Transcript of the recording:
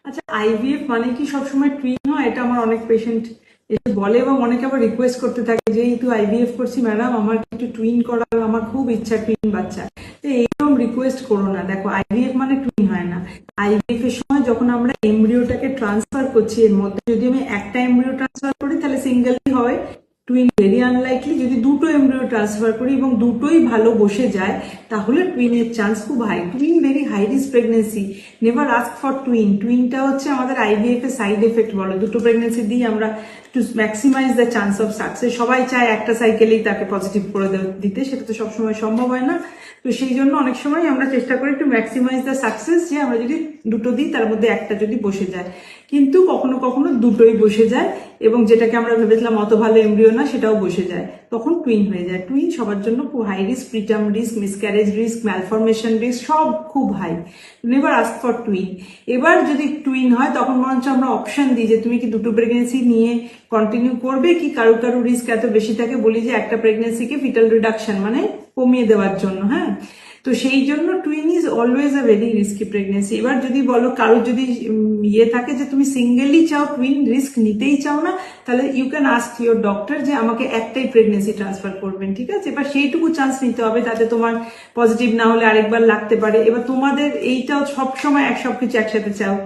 আচ্ছা, আইভিএফ মানে কি সবসময় টুইন হয়? এটা আমার অনেক পেশেন্ট এসে বলে এবং অনেকে আবার রিকোয়েস্ট করতে থাকে যে এই তো আইভিএফ করছি ম্যাডাম, আমার একটু টুইন করার আমার খুব ইচ্ছা, টুইন বাচ্চা। তো এইরকম রিকোয়েস্ট করো না। দেখো, আইভিএফ মানে টুইন হয় না। আইভিএফ এর সময় যখন আমরা এমব্রিওটাকে ট্রান্সফার করছি, এর মধ্যে যদি আমি একটা এমব্রিও ট্রান্সফার করি তাহলে সিঙ্গেলই হয়, টুইন ভেরি আনলাইকলি। যদি দুটো এমব্রিও ট্রান্সফার করি এবং দুটোই ভালো বসে যায় তাহলে টুইনের চান্স খুব high. Twin very high risk pregnancy, never ask for twin. টুইনটা হচ্ছে আমাদের আইভিএফ এর সাইড এফেক্ট বলো। দুটো প্রেগনেন্সি দিয়ে আমরা to maximize the chance of success, সবাই চায় একটা সাইকেলেই তাকে পজিটিভ করে দিতে, সেটা তো সবসময় সম্ভব হয় না। তো সেই জন্য অনেক সময় আমরা চেষ্টা করি টু ম্যাক্সিমাইজ দ্য সাকসেস, যে আমরা যদি দুটো দিই তার মধ্যে একটা যদি বসে যায়। কিন্তু কখনো কখনো দুটোই বসে যায় এবং যেটাকে আমরা ভেবেছিলাম অত ভালো এমব্রিও না সেটাও বসে যায়, তখন টুইন হয়ে যায়। টুইন সবার জন্য খুব high risk, preterm risk, miscarriage risk, malformation risk সব খুব high. Never ask for twin. এবার যদি টুইন হয় তখন বরঞ্চ আমরা অপশন দিই যে তুমি কি দুটো প্রেগনেন্সি নিয়ে কন্টিনিউ করবে, কি কারো কারো রিস্ক এত বেশি থাকে বলি যে একটা প্রেগনেন্সিকে ফিটাল রিডাকশন মানে কমিয়ে দেওয়ার জন্য। হ্যাঁ, তো সেই জন্য twin is always a very risky pregnancy. এবার যদি বলো কারো যদি ইয়ে থাকে যে তুমি সিঙ্গেলই চাও, টুইন রিস্ক নিতেই চাও না, তাহলে you can ask your doctor যে আমাকে একটাই প্রেগনেন্সি ট্রান্সফার করবেন, ঠিক আছে? এবার সেইটুকু চান্স নিতে হবে, তাতে তোমার পজিটিভ না হলে আরেকবার লাগতে পারে। এবার তোমাদের এইটাও সবসময় সবকিছু একসাথে চাও।